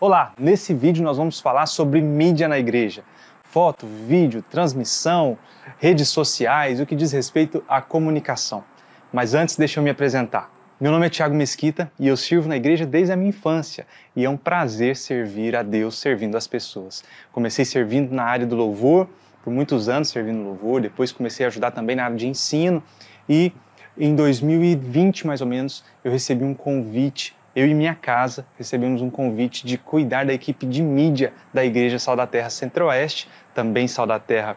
Olá, nesse vídeo nós vamos falar sobre mídia na igreja. Foto, vídeo, transmissão, redes sociais, o que diz respeito à comunicação. Mas antes, deixa eu me apresentar. Meu nome é Thiago Mesquita e eu sirvo na igreja desde a minha infância. E é um prazer servir a Deus servindo as pessoas. Comecei servindo na área do louvor, por muitos anos servindo no louvor, depois comecei a ajudar também na área de ensino e em 2020 mais ou menos eu recebi um convite. Eu e minha casa recebemos um convite de cuidar da equipe de mídia da Igreja Sal da Terra Centro-Oeste, também Sal da Terra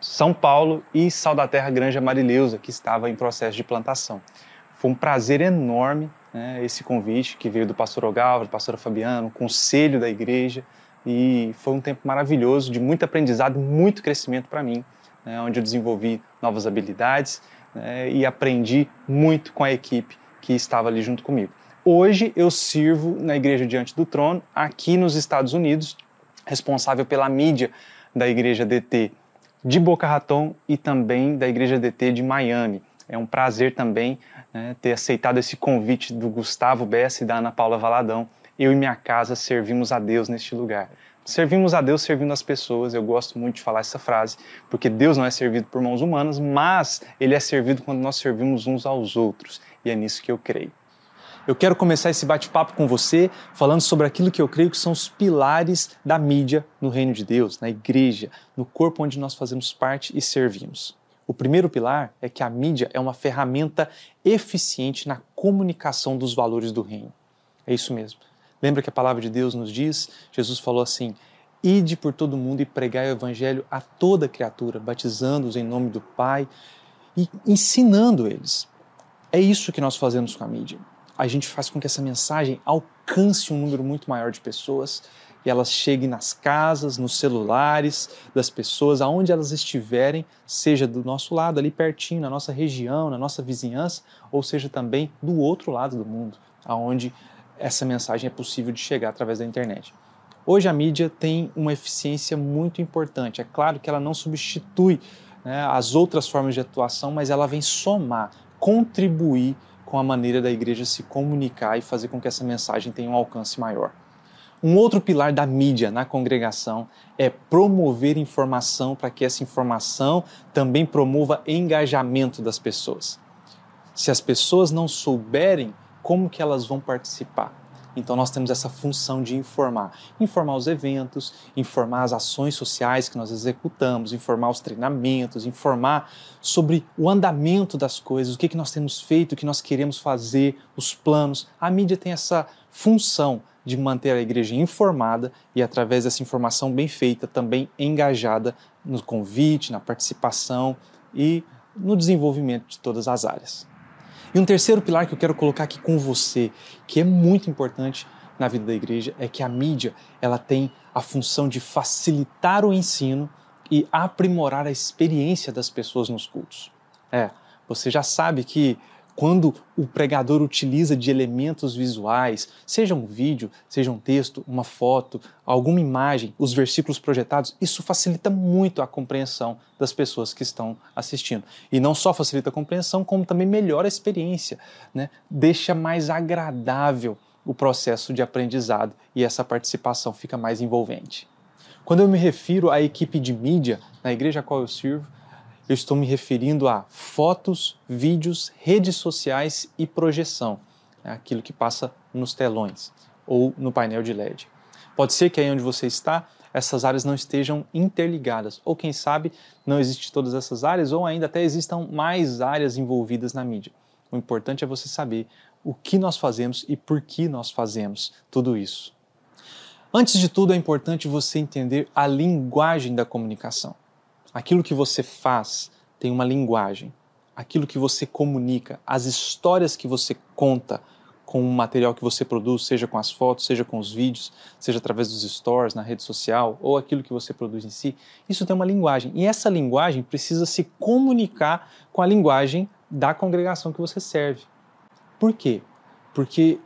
São Paulo e Sal da Terra Granja Marileusa, que estava em processo de plantação. Foi um prazer enorme, né, esse convite que veio do pastor Ogalva, do pastor Fabiano, o conselho da igreja, e foi um tempo maravilhoso, de muito aprendizado, muito crescimento para mim, né, onde eu desenvolvi novas habilidades, né, e aprendi muito com a equipe que estava ali junto comigo. Hoje eu sirvo na Igreja Diante do Trono, aqui nos Estados Unidos, responsável pela mídia da Igreja DT de Boca Raton e também da Igreja DT de Miami. É um prazer também, né, ter aceitado esse convite do Gustavo Bessa e da Ana Paula Valadão. Eu e minha casa servimos a Deus neste lugar. Servimos a Deus servindo as pessoas, eu gosto muito de falar essa frase, porque Deus não é servido por mãos humanas, mas Ele é servido quando nós servimos uns aos outros, e é nisso que eu creio. Eu quero começar esse bate-papo com você falando sobre aquilo que eu creio que são os pilares da mídia no reino de Deus, na igreja, no corpo onde nós fazemos parte e servimos. O primeiro pilar é que a mídia é uma ferramenta eficiente na comunicação dos valores do reino. É isso mesmo. Lembra que a palavra de Deus nos diz? Jesus falou assim: ide por todo mundo e pregai o evangelho a toda criatura, batizando-os em nome do Pai e ensinando eles. É isso que nós fazemos com a mídia. A gente faz com que essa mensagem alcance um número muito maior de pessoas e elas cheguem nas casas, nos celulares das pessoas, aonde elas estiverem, seja do nosso lado, ali pertinho, na nossa região, na nossa vizinhança, ou seja também do outro lado do mundo, aonde essa mensagem é possível de chegar através da internet. Hoje a mídia tem uma eficiência muito importante. É claro que ela não substitui, né, as outras formas de atuação, mas ela vem somar, contribuir com a maneira da igreja se comunicar e fazer com que essa mensagem tenha um alcance maior. Um outro pilar da mídia na congregação é promover informação para que essa informação também promova engajamento das pessoas. Se as pessoas não souberem, como que elas vão participar? Então nós temos essa função de informar os eventos, informar as ações sociais que nós executamos, informar os treinamentos, informar sobre o andamento das coisas, o que nós temos feito, o que nós queremos fazer, os planos. A mídia tem essa função de manter a igreja informada e, através dessa informação bem feita, também engajada no convite, na participação e no desenvolvimento de todas as áreas. E um terceiro pilar que eu quero colocar aqui com você, que é muito importante na vida da igreja, é que a mídia ela tem a função de facilitar o ensino e aprimorar a experiência das pessoas nos cultos. Você já sabe que quando o pregador utiliza de elementos visuais, seja um vídeo, seja um texto, uma foto, alguma imagem, os versículos projetados, isso facilita muito a compreensão das pessoas que estão assistindo. E não só facilita a compreensão, como também melhora a experiência, né? Deixa mais agradável o processo de aprendizado e essa participação fica mais envolvente. Quando eu me refiro à equipe de mídia na igreja a qual eu sirvo, eu estou me referindo a fotos, vídeos, redes sociais e projeção, aquilo que passa nos telões ou no painel de LED. Pode ser que aí onde você está, essas áreas não estejam interligadas, ou quem sabe não existem todas essas áreas, ou ainda até existam mais áreas envolvidas na mídia. O importante é você saber o que nós fazemos e por que nós fazemos tudo isso. Antes de tudo, é importante você entender a linguagem da comunicação. Aquilo que você faz tem uma linguagem. Aquilo que você comunica, as histórias que você conta com o material que você produz, seja com as fotos, seja com os vídeos, seja através dos stories, na rede social, ou aquilo que você produz em si, isso tem uma linguagem. E essa linguagem precisa se comunicar com a linguagem da congregação que você serve. Por quê? Porque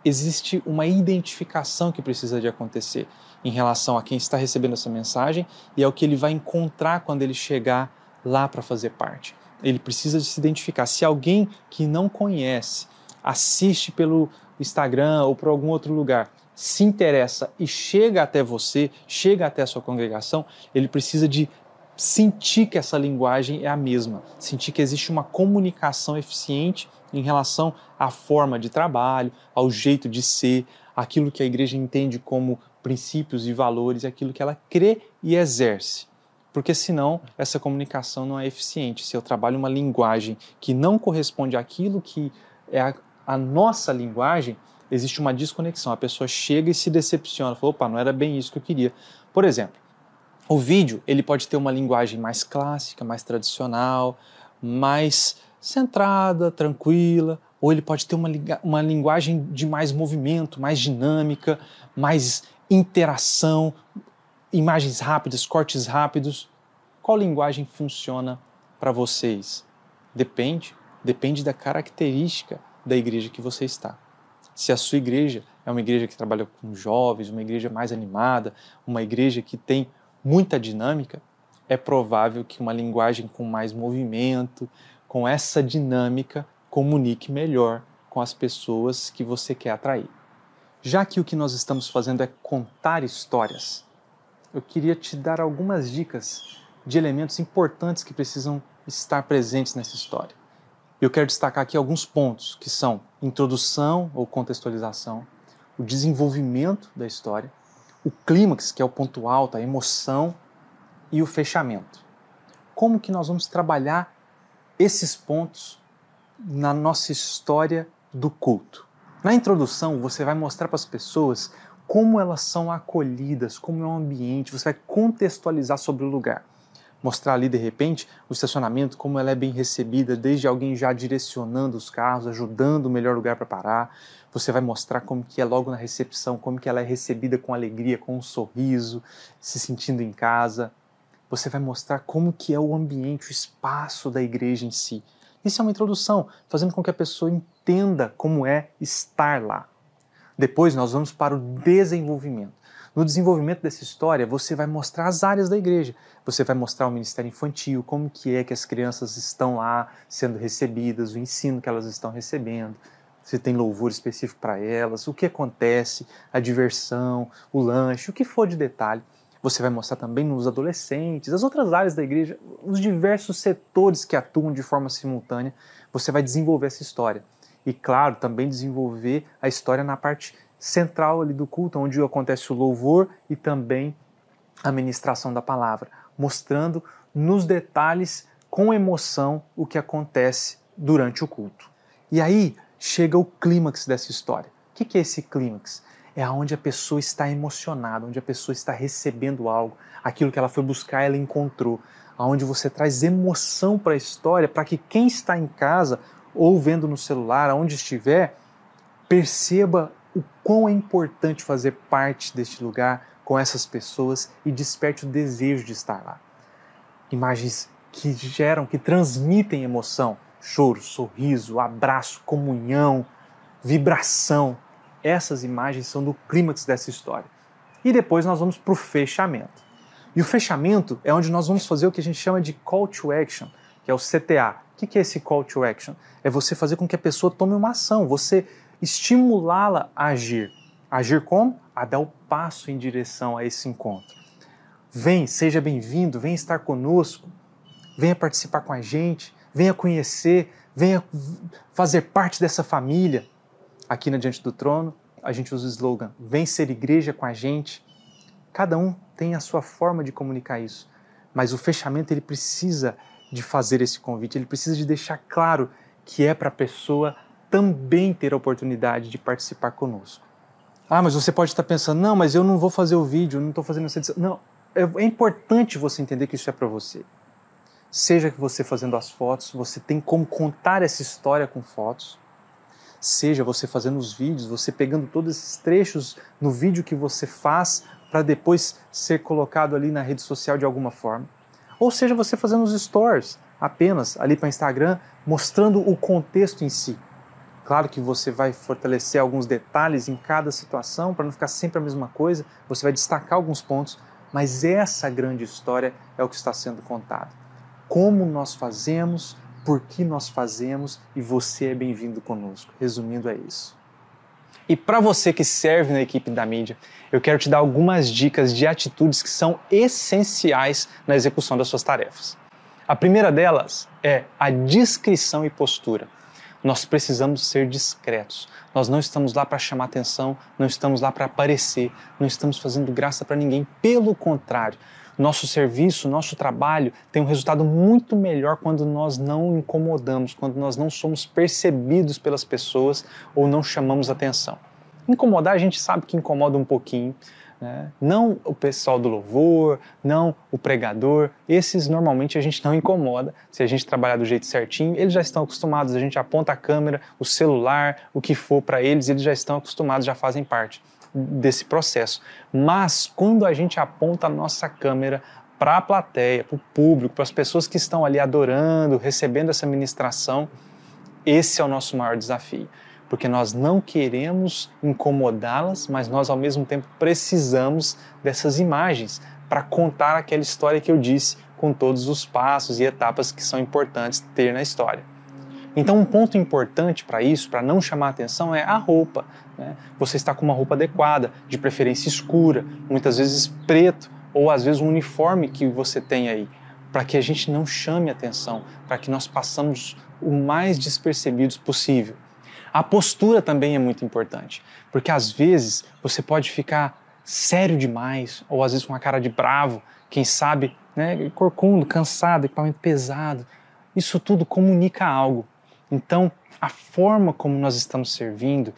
existe uma identificação que precisa de acontecer em relação a quem está recebendo essa mensagem e ao que ele vai encontrar quando ele chegar lá para fazer parte. Ele precisa de se identificar. Se alguém que não conhece assiste pelo Instagram ou por algum outro lugar, se interessa e chega até você, chega até a sua congregação, ele precisa de sentir que essa linguagem é a mesma, sentir que existe uma comunicação eficiente em relação à forma de trabalho, ao jeito de ser, aquilo que a igreja entende como princípios e valores, aquilo que ela crê e exerce. Porque senão essa comunicação não é eficiente. Se eu trabalho uma linguagem que não corresponde àquilo que é a nossa linguagem, existe uma desconexão. A pessoa chega e se decepciona, fala, opa, não era bem isso que eu queria. Por exemplo, o vídeo ele pode ter uma linguagem mais clássica, mais tradicional, mais centrada, tranquila, ou ele pode ter uma linguagem de mais movimento, mais dinâmica, mais interação, imagens rápidas, cortes rápidos. Qual linguagem funciona para vocês? Depende da característica da igreja que você está. Se a sua igreja é uma igreja que trabalha com jovens, uma igreja mais animada, uma igreja que tem muita dinâmica, é provável que uma linguagem com mais movimento, com essa dinâmica, comunique melhor com as pessoas que você quer atrair. Já que o que nós estamos fazendo é contar histórias, eu queria te dar algumas dicas de elementos importantes que precisam estar presentes nessa história. Eu quero destacar aqui alguns pontos, que são introdução ou contextualização, o desenvolvimento da história, o clímax, que é o ponto alto, a emoção, e o fechamento. Como que nós vamos trabalhar esses pontos na nossa história do culto? Na introdução, você vai mostrar para as pessoas como elas são acolhidas, como é o ambiente, você vai contextualizar sobre o lugar. Mostrar ali, de repente, o estacionamento, como ela é bem recebida, desde alguém já direcionando os carros, ajudando o melhor lugar para parar. Você vai mostrar como que é logo na recepção, como que ela é recebida com alegria, com um sorriso, se sentindo em casa. Você vai mostrar como que é o ambiente, o espaço da igreja em si. Isso é uma introdução, fazendo com que a pessoa entenda como é estar lá. Depois nós vamos para o desenvolvimento. No desenvolvimento dessa história, você vai mostrar as áreas da igreja. Você vai mostrar o ministério infantil, como que é que as crianças estão lá sendo recebidas, o ensino que elas estão recebendo, se tem louvor específico para elas, o que acontece, a diversão, o lanche, o que for de detalhe. Você vai mostrar também nos adolescentes, as outras áreas da igreja, os diversos setores que atuam de forma simultânea. Você vai desenvolver essa história. E, claro, também desenvolver a história na parte central ali do culto, onde acontece o louvor e também a ministração da palavra, mostrando nos detalhes, com emoção, o que acontece durante o culto. E aí chega o clímax dessa história. O que é esse clímax? É onde a pessoa está emocionada, onde a pessoa está recebendo algo, aquilo que ela foi buscar, ela encontrou, onde você traz emoção para a história, para que quem está em casa ou vendo no celular, aonde estiver, perceba o quão é importante fazer parte deste lugar com essas pessoas e desperte o desejo de estar lá. Imagens que geram, que transmitem emoção, choro, sorriso, abraço, comunhão, vibração. Essas imagens são do clímax dessa história. E depois nós vamos para o fechamento. E o fechamento é onde nós vamos fazer o que a gente chama de call to action, que é o CTA. O que é esse call to action? É você fazer com que a pessoa tome uma ação, você estimulá-la a agir. Agir como? A dar o passo em direção a esse encontro. Vem, seja bem-vindo, venha estar conosco, venha participar com a gente, venha conhecer, venha fazer parte dessa família. Aqui na Diante do Trono, a gente usa o slogan, vem ser igreja com a gente. Cada um tem a sua forma de comunicar isso, mas o fechamento ele precisa de fazer esse convite, ele precisa de deixar claro que é para a pessoa também ter a oportunidade de participar conosco. Ah, mas você pode estar pensando, não, mas eu não vou fazer o vídeo, eu não estou fazendo essa edição. Não, é importante você entender que isso é para você. Seja que você fazendo as fotos, você tem como contar essa história com fotos, seja você fazendo os vídeos, você pegando todos esses trechos no vídeo que você faz para depois ser colocado ali na rede social de alguma forma. Ou seja, você fazendo os stories apenas ali para Instagram, mostrando o contexto em si. Claro que você vai fortalecer alguns detalhes em cada situação para não ficar sempre a mesma coisa, você vai destacar alguns pontos, mas essa grande história é o que está sendo contado. Como nós fazemos, por que nós fazemos e você é bem-vindo conosco. Resumindo, é isso. E para você que serve na equipe da mídia, eu quero te dar algumas dicas de atitudes que são essenciais na execução das suas tarefas. A primeira delas é a discrição e postura. Nós precisamos ser discretos. Nós não estamos lá para chamar atenção, não estamos lá para aparecer, não estamos fazendo graça para ninguém. Pelo contrário, nosso serviço, nosso trabalho tem um resultado muito melhor quando nós não incomodamos, quando nós não somos percebidos pelas pessoas ou não chamamos atenção. Incomodar, a gente sabe que incomoda um pouquinho, né? Não o pessoal do louvor, não o pregador, esses normalmente a gente não incomoda. Se a gente trabalhar do jeito certinho, eles já estão acostumados, a gente aponta a câmera, o celular, o que for para eles, eles já estão acostumados, já fazem parte desse processo. Mas quando a gente aponta a nossa câmera para a plateia, para o público, para as pessoas que estão ali adorando, recebendo essa ministração, esse é o nosso maior desafio. Porque nós não queremos incomodá-las, mas nós ao mesmo tempo precisamos dessas imagens para contar aquela história que eu disse, com todos os passos e etapas que são importantes ter na história. Então um ponto importante para isso, para não chamar a atenção, é a roupa, né? Você está com uma roupa adequada, de preferência escura, muitas vezes preto, ou às vezes um uniforme que você tem aí, para que a gente não chame a atenção, para que nós passamos o mais despercebidos possível. A postura também é muito importante, porque às vezes você pode ficar sério demais, ou às vezes com uma cara de bravo, quem sabe, né, corcundo, cansado, equipamento pesado. Isso tudo comunica algo. Então, a forma como nós estamos servindo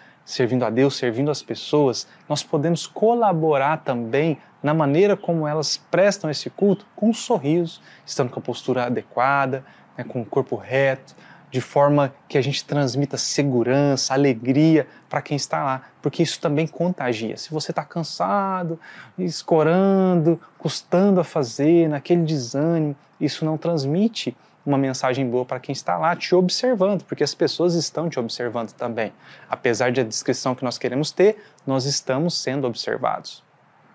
a Deus, servindo as pessoas, nós podemos colaborar também na maneira como elas prestam esse culto, com um sorriso, estando com a postura adequada, né, com o corpo reto, de forma que a gente transmita segurança, alegria para quem está lá, porque isso também contagia. Se você está cansado, escorando, custando a fazer, naquele desânimo, isso não transmite uma mensagem boa para quem está lá te observando, porque as pessoas estão te observando também. Apesar da discrição que nós queremos ter, nós estamos sendo observados.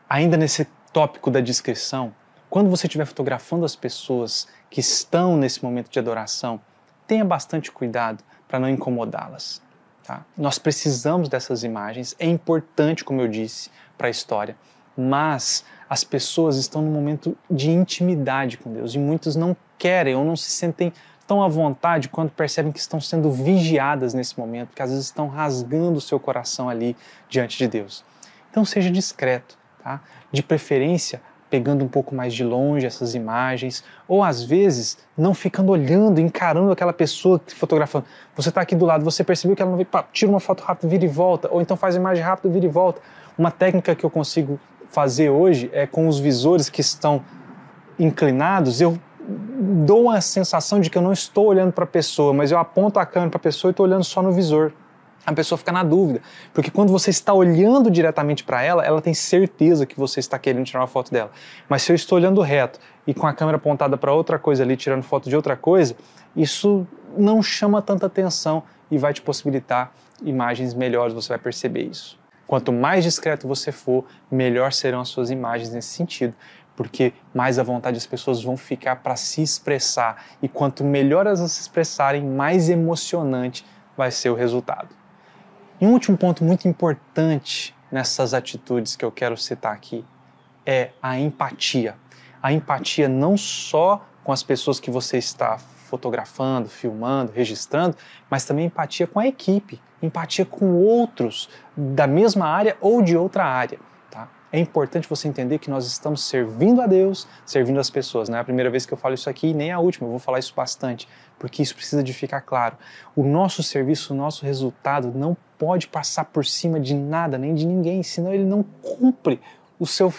Ainda nesse tópico da discrição, quando você estiver fotografando as pessoas que estão nesse momento de adoração, tenha bastante cuidado para não incomodá-las. Tá? Nós precisamos dessas imagens, é importante, como eu disse, para a história, mas as pessoas estão num momento de intimidade com Deus e muitos não querem ou não se sentem tão à vontade quando percebem que estão sendo vigiadas nesse momento, que às vezes estão rasgando o seu coração ali diante de Deus. Então seja discreto, tá? De preferência pegando um pouco mais de longe essas imagens, ou às vezes não ficando olhando, encarando aquela pessoa que está fotografando. Você está aqui do lado, você percebeu que ela não veio, tira uma foto rápida, vira e volta, ou então faz a imagem rápida, vira e volta. Uma técnica que eu consigo fazer hoje é com os visores que estão inclinados, eu dou uma sensação de que eu não estou olhando para a pessoa, mas eu aponto a câmera para a pessoa e estou olhando só no visor. A pessoa fica na dúvida, porque quando você está olhando diretamente para ela, ela tem certeza que você está querendo tirar uma foto dela. Mas se eu estou olhando reto e com a câmera apontada para outra coisa ali, tirando foto de outra coisa, isso não chama tanta atenção e vai te possibilitar imagens melhores, você vai perceber isso. Quanto mais discreto você for, melhor serão as suas imagens nesse sentido, porque mais à vontade as pessoas vão ficar para se expressar, e quanto melhor elas se expressarem, mais emocionante vai ser o resultado. E um último ponto muito importante nessas atitudes que eu quero citar aqui é a empatia. A empatia não só com as pessoas que você está fotografando, filmando, registrando, mas também empatia com a equipe, empatia com outros da mesma área ou de outra área. Tá? É importante você entender que nós estamos servindo a Deus, servindo as pessoas. Não é a primeira vez que eu falo isso aqui, nem a última, eu vou falar isso bastante, porque isso precisa de ficar claro. O nosso serviço, o nosso resultado não pode passar por cima de nada, nem de ninguém, senão ele não cumpre o seu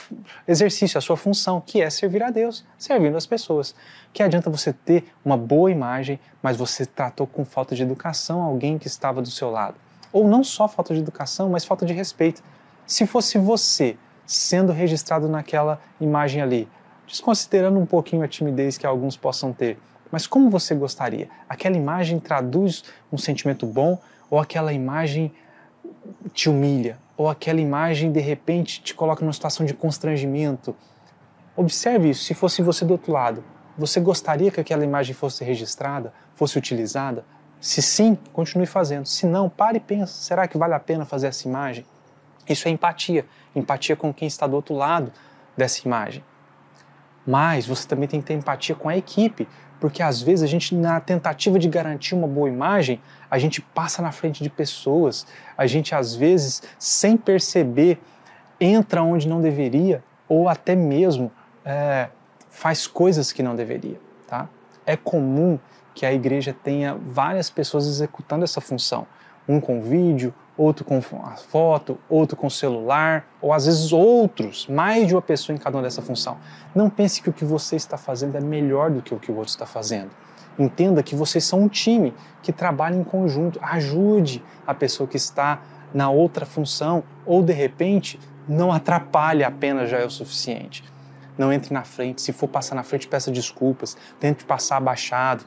exercício, a sua função, que é servir a Deus, servindo as pessoas. Que adianta você ter uma boa imagem, mas você tratou com falta de educação alguém que estava do seu lado. Ou não só falta de educação, mas falta de respeito. Se fosse você sendo registrado naquela imagem ali, desconsiderando um pouquinho a timidez que alguns possam ter, mas como você gostaria? Aquela imagem traduz um sentimento bom ou aquela imagem te humilha? Ou aquela imagem, de repente, te coloca numa situação de constrangimento? Observe isso. Se fosse você do outro lado, você gostaria que aquela imagem fosse registrada, fosse utilizada? Se sim, continue fazendo. Se não, pare e pensa, será que vale a pena fazer essa imagem? Isso é empatia. Empatia com quem está do outro lado dessa imagem. Mas você também tem que ter empatia com a equipe, porque às vezes a gente, na tentativa de garantir uma boa imagem, a gente passa na frente de pessoas, a gente às vezes, sem perceber, entra onde não deveria, ou até mesmo faz coisas que não deveria. Tá? É comum que a igreja tenha várias pessoas executando essa função, um com vídeo, outro com a foto, outro com celular, ou às vezes outros, mais de uma pessoa em cada uma dessa função. Não pense que o que você está fazendo é melhor do que o outro está fazendo. Entenda que vocês são um time que trabalha em conjunto. Ajude a pessoa que está na outra função, ou de repente não atrapalhe apenas já é o suficiente. Não entre na frente, se for passar na frente, peça desculpas, tente passar abaixado.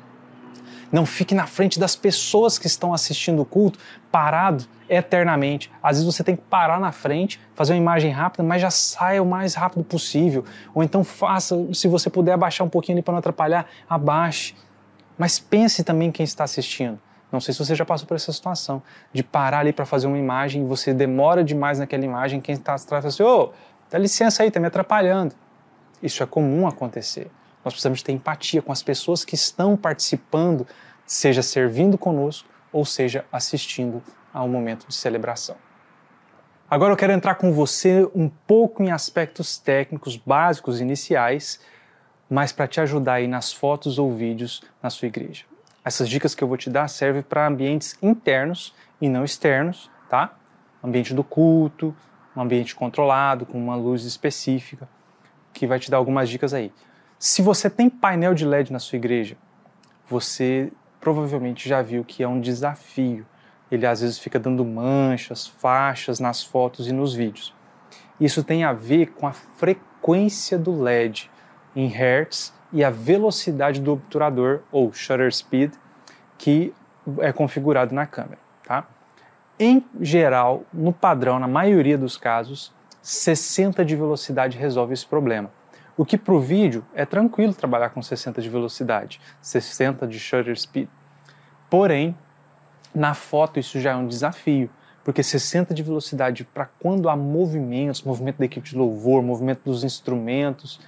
Não fique na frente das pessoas que estão assistindo o culto parado eternamente. Às vezes você tem que parar na frente, fazer uma imagem rápida, mas já saia o mais rápido possível. Ou então faça, se você puder abaixar um pouquinho ali para não atrapalhar, abaixe. Mas pense também quem está assistindo. Não sei se você já passou por essa situação, de parar ali para fazer uma imagem e você demora demais naquela imagem, quem está atrás fala assim, ô, dá licença aí, está me atrapalhando. Isso é comum acontecer. Nós precisamos ter empatia com as pessoas que estão participando, seja servindo conosco ou seja assistindo a um momento de celebração. Agora eu quero entrar com você um pouco em aspectos técnicos básicos iniciais, mas para te ajudar aí nas fotos ou vídeos na sua igreja. Essas dicas que eu vou te dar servem para ambientes internos e não externos, tá? Ambiente do culto, um ambiente controlado, com uma luz específica, que vai te dar algumas dicas aí. Se você tem painel de LED na sua igreja, você provavelmente já viu que é um desafio. Ele às vezes fica dando manchas, faixas nas fotos e nos vídeos. Isso tem a ver com a frequência do LED em hertz e a velocidade do obturador, ou shutter speed, que é configurado na câmera. Tá? Em geral, no padrão, na maioria dos casos, 60 de velocidade resolve esse problema. O que para o vídeo é tranquilo trabalhar com 60 de velocidade, 60 de shutter speed. Porém, na foto isso já é um desafio, porque 60 de velocidade para quando há movimentos, movimento da equipe de louvor, movimento dos instrumentos,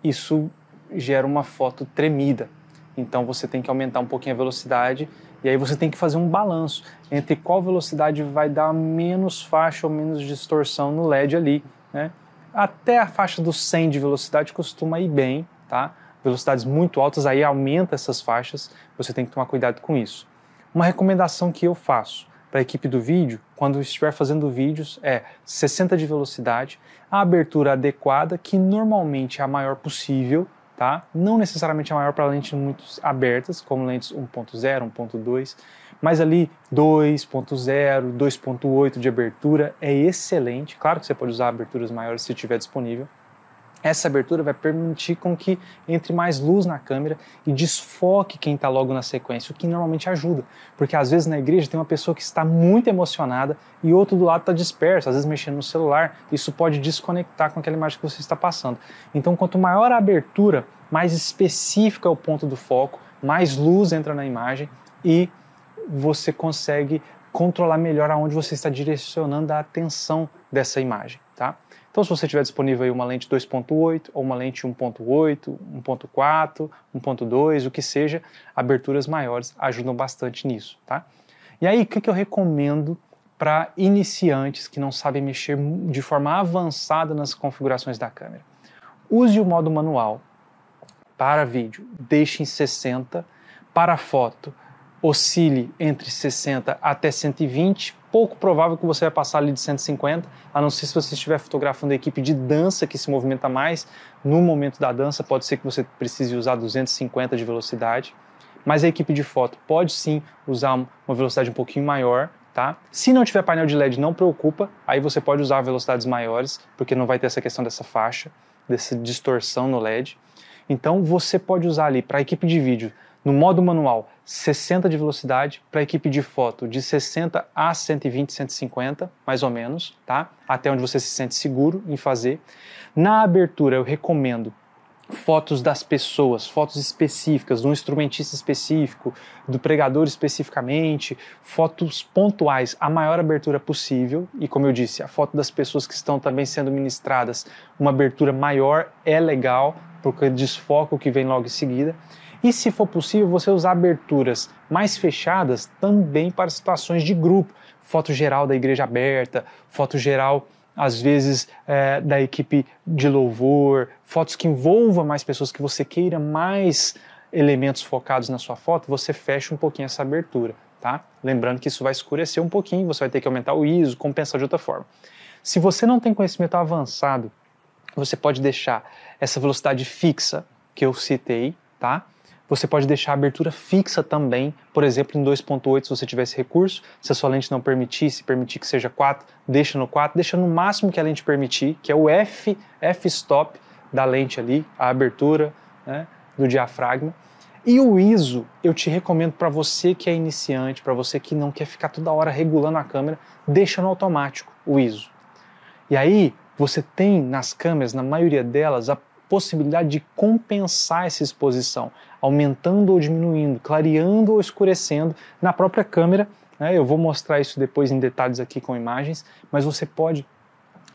isso gera uma foto tremida. Então você tem que aumentar um pouquinho a velocidade e aí você tem que fazer um balanço entre qual velocidade vai dar menos faixa ou menos distorção no LED ali, né? Até a faixa dos 100 de velocidade costuma ir bem, tá? Velocidades muito altas, aí aumenta essas faixas, você tem que tomar cuidado com isso. Uma recomendação que eu faço para a equipe do vídeo, quando estiver fazendo vídeos, é 60 de velocidade, a abertura adequada, que normalmente é a maior possível, tá? Não necessariamente a maior para lentes muito abertas, como lentes 1.0, 1.2, mas ali 2.0, 2.8 de abertura é excelente. Claro que você pode usar aberturas maiores se tiver disponível. Essa abertura vai permitir com que entre mais luz na câmera e desfoque quem está logo na sequência, o que normalmente ajuda. Porque às vezes na igreja tem uma pessoa que está muito emocionada e outro do lado está disperso, às vezes mexendo no celular. Isso pode desconectar com aquela imagem que você está passando. Então, quanto maior a abertura, mais específico é o ponto do foco, mais luz entra na imagem e você consegue controlar melhor aonde você está direcionando a atenção dessa imagem, tá? Então, se você tiver disponível aí uma lente 2.8 ou uma lente 1.8, 1.4, 1.2, o que seja, aberturas maiores ajudam bastante nisso, tá? E aí, o que eu recomendo para iniciantes que não sabem mexer de forma avançada nas configurações da câmera? Use o modo manual. Para vídeo, deixe em 60. Para foto, oscile entre 60 até 120, pouco provável que você vai passar ali de 150, a não ser se você estiver fotografando a equipe de dança que se movimenta mais. No momento da dança pode ser que você precise usar 250 de velocidade, mas a equipe de foto pode sim usar uma velocidade um pouquinho maior, tá? Se não tiver painel de LED, não preocupa, aí você pode usar velocidades maiores, porque não vai ter essa questão dessa faixa, dessa distorção no LED. Então você pode usar ali para a equipe de vídeo, no modo manual, 60 de velocidade, para a equipe de foto de 60 a 120, 150, mais ou menos, tá? Até onde você se sente seguro em fazer. Na abertura eu recomendo fotos das pessoas, fotos específicas, do instrumentista específico, do pregador especificamente, fotos pontuais, a maior abertura possível, e como eu disse, a foto das pessoas que estão também sendo ministradas, uma abertura maior é legal, porque desfoca o que vem logo em seguida. E se for possível, você usar aberturas mais fechadas também para situações de grupo, foto geral da igreja aberta, foto geral às vezes da equipe de louvor, fotos que envolvam mais pessoas, que você queira mais elementos focados na sua foto, você fecha um pouquinho essa abertura, tá? Lembrando que isso vai escurecer um pouquinho, você vai ter que aumentar o ISO, compensar de outra forma. Se você não tem conhecimento avançado, você pode deixar essa velocidade fixa que eu citei, tá? Você pode deixar a abertura fixa também, por exemplo, em 2.8 se você tiver esse recurso, se a sua lente não permitir, se permitir que seja 4, deixa no 4, deixa no máximo que a lente permitir, que é o f-stop da lente ali, a abertura, né, do diafragma. E o ISO, eu te recomendo para você que é iniciante, para você que não quer ficar toda hora regulando a câmera, deixa no automático o ISO. E aí você tem nas câmeras, na maioria delas, a possibilidade de compensar essa exposição, aumentando ou diminuindo, clareando ou escurecendo na própria câmera, né? Eu vou mostrar isso depois em detalhes aqui com imagens, mas você pode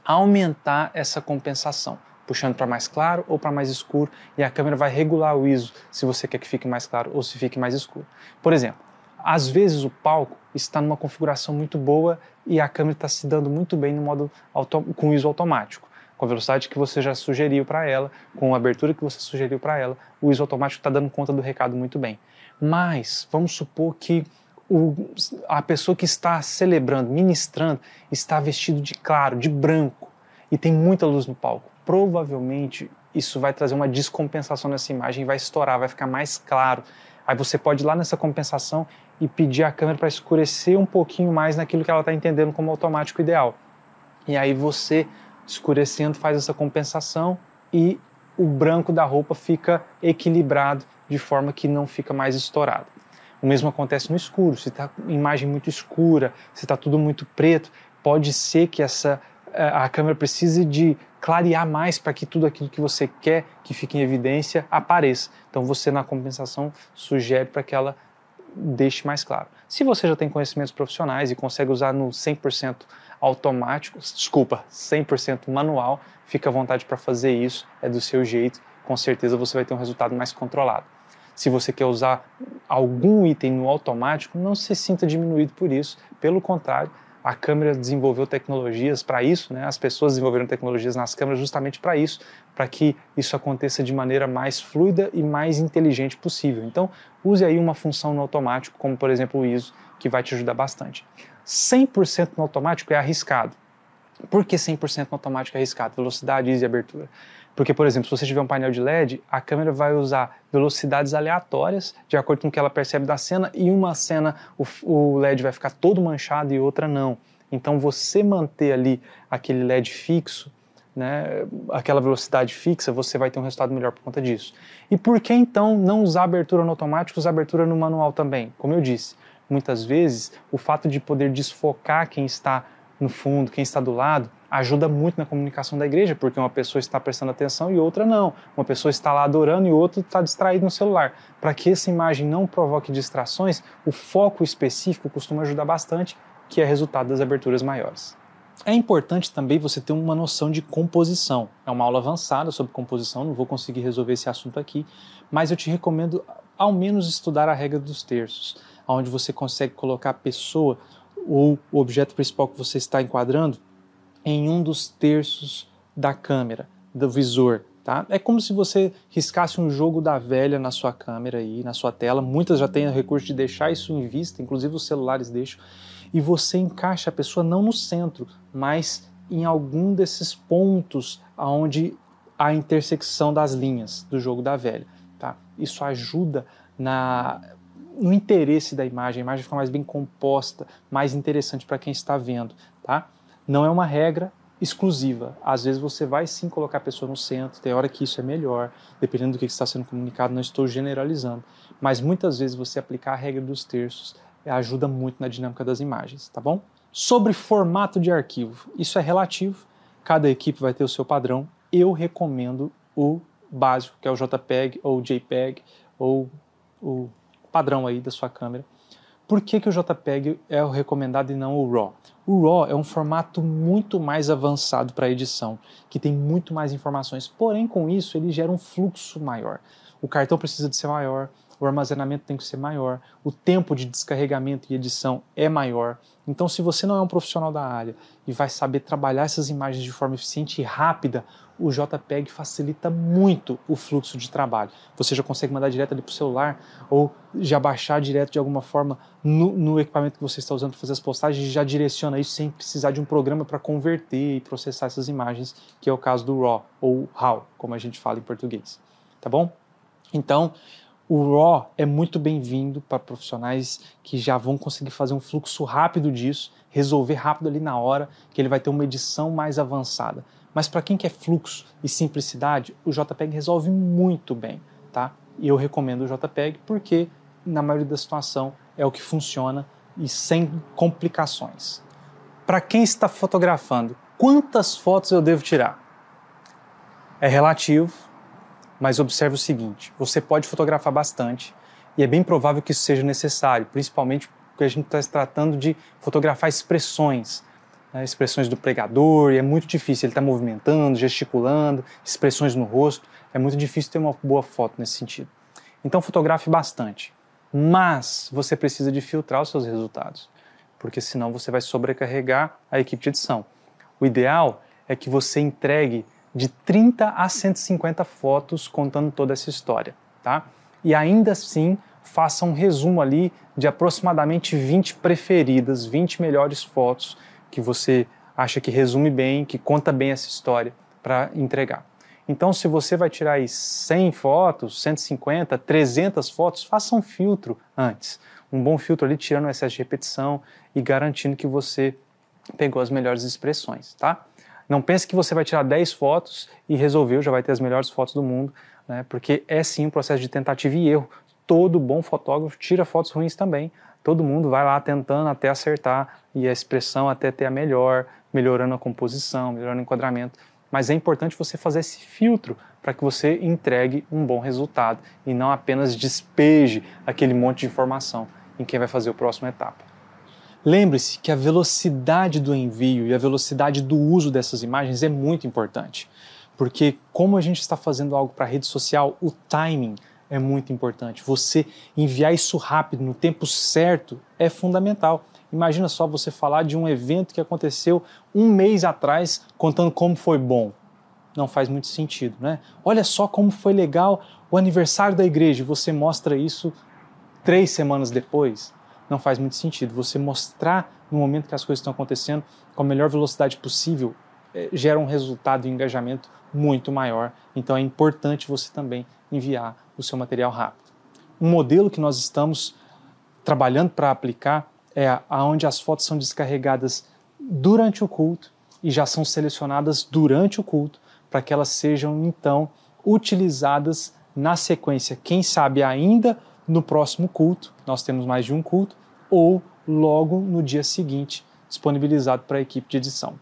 aumentar essa compensação, puxando para mais claro ou para mais escuro, e a câmera vai regular o ISO se você quer que fique mais claro ou se fique mais escuro. Por exemplo, às vezes o palco está numa configuração muito boa e a câmera está se dando muito bem no modo com ISO automático, com a velocidade que você já sugeriu para ela, com a abertura que você sugeriu para ela, o ISO automático está dando conta do recado muito bem. Mas vamos supor que a pessoa que está celebrando, ministrando, está vestido de claro, de branco, e tem muita luz no palco. Provavelmente isso vai trazer uma descompensação nessa imagem, vai estourar, vai ficar mais claro. Aí você pode ir lá nessa compensação e pedir a câmera para escurecer um pouquinho mais naquilo que ela está entendendo como automático ideal. E aí você, escurecendo, faz essa compensação e o branco da roupa fica equilibrado de forma que não fica mais estourado. O mesmo acontece no escuro. Se está imagem muito escura, se está tudo muito preto, pode ser que a câmera precise de clarear mais para que tudo aquilo que você quer que fique em evidência apareça. Então você na compensação sugere para que ela deixe mais claro. Se você já tem conhecimentos profissionais e consegue usar no 100% automático, 100% manual, fica à vontade para fazer isso, é do seu jeito, com certeza você vai ter um resultado mais controlado. Se você quer usar algum item no automático, não se sinta diminuído por isso, pelo contrário, a câmera desenvolveu tecnologias para isso, né? As pessoas desenvolveram tecnologias nas câmeras justamente para isso, para que isso aconteça de maneira mais fluida e mais inteligente possível. Então, use aí uma função no automático, como por exemplo o ISO, que vai te ajudar bastante. 100% no automático é arriscado. Por que 100% no automático é arriscado? Velocidade, ISO e abertura. Porque, por exemplo, se você tiver um painel de LED, a câmera vai usar velocidades aleatórias, de acordo com o que ela percebe da cena, e uma cena o LED vai ficar todo manchado e outra não. Então, você manter ali aquele LED fixo, né, aquela velocidade fixa, você vai ter um resultado melhor por conta disso. E por que, então, não usar abertura no automático, usar abertura no manual também? Como eu disse, muitas vezes, o fato de poder desfocar quem está no fundo, quem está do lado, ajuda muito na comunicação da igreja, porque uma pessoa está prestando atenção e outra não. Uma pessoa está lá adorando e outra está distraído no celular. Para que essa imagem não provoque distrações, o foco específico costuma ajudar bastante, que é resultado das aberturas maiores. É importante também você ter uma noção de composição. É uma aula avançada sobre composição, não vou conseguir resolver esse assunto aqui, mas eu te recomendo ao menos estudar a regra dos terços, onde você consegue colocar a pessoa ou o objeto principal que você está enquadrando em um dos terços da câmera, do visor, tá? É como se você riscasse um jogo da velha na sua câmera aí, na sua tela. Muitas já têm o recurso de deixar isso em vista, inclusive os celulares deixam, e você encaixa a pessoa não no centro, mas em algum desses pontos onde há a intersecção das linhas do jogo da velha, tá? Isso ajuda no interesse da imagem, a imagem fica mais bem composta, mais interessante para quem está vendo, tá? Não é uma regra exclusiva. Às vezes você vai sim colocar a pessoa no centro, tem hora que isso é melhor, dependendo do que está sendo comunicado, não estou generalizando. Mas muitas vezes você aplicar a regra dos terços ajuda muito na dinâmica das imagens, tá bom? Sobre formato de arquivo, isso é relativo, cada equipe vai ter o seu padrão. Eu recomendo o básico, que é o JPEG ou o JPEG, ou o padrão aí da sua câmera. Por que o JPEG é o recomendado e não o RAW? O RAW é um formato muito mais avançado para edição, que tem muito mais informações, porém com isso ele gera um fluxo maior. O cartão precisa de ser maior, o armazenamento tem que ser maior, o tempo de descarregamento e edição é maior. Então, se você não é um profissional da área e vai saber trabalhar essas imagens de forma eficiente e rápida, o JPEG facilita muito o fluxo de trabalho. Você já consegue mandar direto ali para o celular ou já baixar direto de alguma forma no equipamento que você está usando para fazer as postagens e já direciona isso sem precisar de um programa para converter e processar essas imagens, que é o caso do RAW ou RAW, como a gente fala em português. Tá bom? Então, o RAW é muito bem-vindo para profissionais que já vão conseguir fazer um fluxo rápido disso, resolver rápido ali na hora, que ele vai ter uma edição mais avançada. Mas para quem quer fluxo e simplicidade, o JPEG resolve muito bem, tá? E eu recomendo o JPEG porque, na maioria da situação, é o que funciona e sem complicações. Para quem está fotografando, quantas fotos eu devo tirar? É relativo, mas observe o seguinte, você pode fotografar bastante e é bem provável que isso seja necessário, principalmente porque a gente está se tratando de fotografar expressões, né, expressões do pregador, e é muito difícil, ele está movimentando, gesticulando, expressões no rosto, é muito difícil ter uma boa foto nesse sentido. Então fotografe bastante, mas você precisa de filtrar os seus resultados, porque senão você vai sobrecarregar a equipe de edição. O ideal é que você entregue de 30 a 150 fotos contando toda essa história, tá? E ainda assim, faça um resumo ali de aproximadamente 20 preferidas, 20 melhores fotos que você acha que resume bem, que conta bem essa história para entregar. Então, se você vai tirar aí 100 fotos, 150, 300 fotos, faça um filtro antes. Um bom filtro ali, tirando o excesso de repetição e garantindo que você pegou as melhores expressões, tá? Não pense que você vai tirar 10 fotos e resolveu, já vai ter as melhores fotos do mundo, né? Porque é sim um processo de tentativa e erro. Todo bom fotógrafo tira fotos ruins também. Todo mundo vai lá tentando até acertar e a expressão até ter a melhor, melhorando a composição, melhorando o enquadramento. Mas é importante você fazer esse filtro para que você entregue um bom resultado e não apenas despeje aquele monte de informação em quem vai fazer a próxima etapa. Lembre-se que a velocidade do envio e a velocidade do uso dessas imagens é muito importante, porque como a gente está fazendo algo para a rede social, o timing é muito importante. Você enviar isso rápido, no tempo certo, é fundamental. Imagina só você falar de um evento que aconteceu um mês atrás, contando como foi bom. Não faz muito sentido, né? Olha só como foi legal o aniversário da igreja, você mostra isso 3 semanas depois. Não faz muito sentido. Você mostrar no momento que as coisas estão acontecendo com a melhor velocidade possível gera um resultado e engajamento muito maior. Então é importante você também enviar o seu material rápido. Um modelo que nós estamos trabalhando para aplicar é onde as fotos são descarregadas durante o culto e já são selecionadas durante o culto para que elas sejam então utilizadas na sequência, quem sabe ainda no próximo culto, nós temos mais de um culto, ou logo no dia seguinte, disponibilizado para a equipe de edição.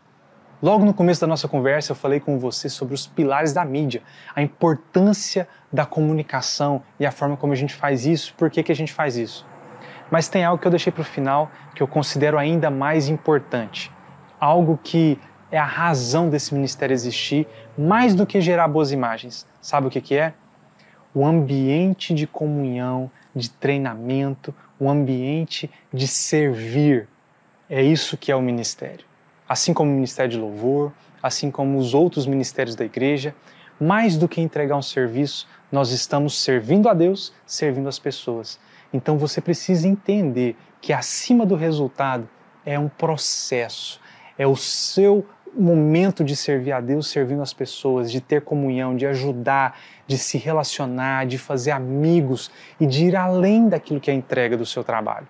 Logo no começo da nossa conversa eu falei com você sobre os pilares da mídia, a importância da comunicação e a forma como a gente faz isso, por que a gente faz isso. Mas tem algo que eu deixei para o final que eu considero ainda mais importante, algo que é a razão desse ministério existir, mais do que gerar boas imagens. Sabe o que é? O ambiente de comunhão, de treinamento, um ambiente de servir. É isso que é o ministério. Assim como o ministério de louvor, assim como os outros ministérios da igreja, mais do que entregar um serviço, nós estamos servindo a Deus, servindo as pessoas. Então você precisa entender que acima do resultado é um processo, é o seu momento de servir a Deus, servindo as pessoas, de ter comunhão, de ajudar, de se relacionar, de fazer amigos e de ir além daquilo que é a entrega do seu trabalho.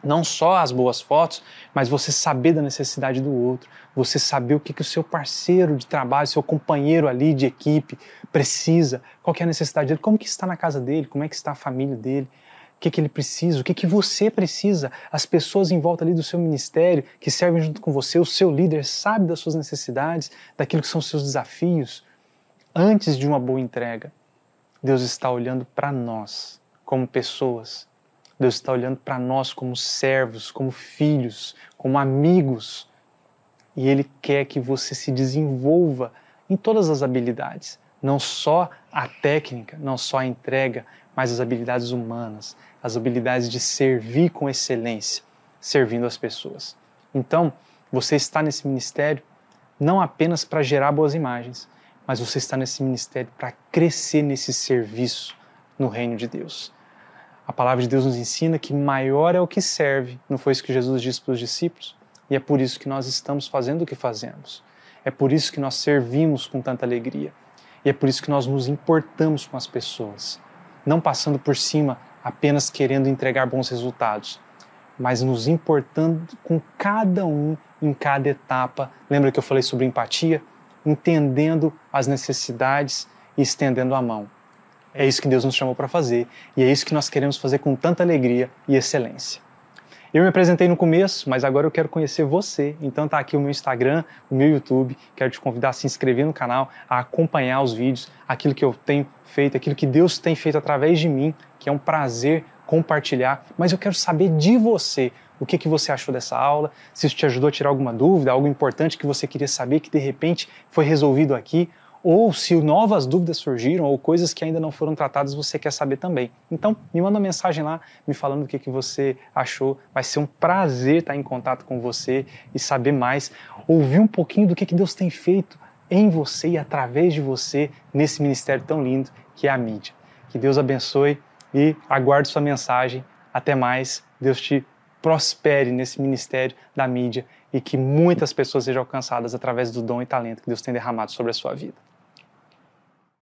Não só as boas fotos, mas você saber da necessidade do outro, você saber o que o seu parceiro de trabalho, seu companheiro ali de equipe precisa, qual que é a necessidade dele, como que está na casa dele, como é que está a família dele, o que ele precisa, o que você precisa, as pessoas em volta ali do seu ministério que servem junto com você, o seu líder sabe das suas necessidades, daquilo que são os seus desafios. antes de uma boa entrega, Deus está olhando para nós como pessoas. Deus está olhando para nós como servos, como filhos, como amigos. E Ele quer que você se desenvolva em todas as habilidades. Não só a técnica, não só a entrega, mas as habilidades humanas, as habilidades de servir com excelência, servindo as pessoas. Então, você está nesse ministério não apenas para gerar boas imagens, mas você está nesse ministério para crescer nesse serviço no reino de Deus. A palavra de Deus nos ensina que maior é o que serve, não foi isso que Jesus disse para os discípulos? E é por isso que nós estamos fazendo o que fazemos. É por isso que nós servimos com tanta alegria. E é por isso que nós nos importamos com as pessoas, não passando por cima apenas querendo entregar bons resultados, mas nos importando com cada um em cada etapa. Lembra que eu falei sobre empatia? Entendendo as necessidades e estendendo a mão. É isso que Deus nos chamou para fazer e é isso que nós queremos fazer com tanta alegria e excelência. Eu me apresentei no começo, mas agora eu quero conhecer você. Então tá aqui o meu Instagram, o meu YouTube. Quero te convidar a se inscrever no canal, a acompanhar os vídeos, aquilo que eu tenho feito, aquilo que Deus tem feito através de mim, que é um prazer compartilhar. Mas eu quero saber de você, o que você achou dessa aula, se isso te ajudou a tirar alguma dúvida, algo importante que você queria saber que de repente foi resolvido aqui, ou se novas dúvidas surgiram, ou coisas que ainda não foram tratadas você quer saber também. Então, me manda uma mensagem lá, me falando o que você achou. Vai ser um prazer estar em contato com você e saber mais, ouvir um pouquinho do que Deus tem feito em você e através de você nesse ministério tão lindo que é a mídia. Que Deus abençoe e aguardo sua mensagem. Até mais. Deus te prospere nesse ministério da mídia e que muitas pessoas sejam alcançadas através do dom e talento que Deus tem derramado sobre a sua vida.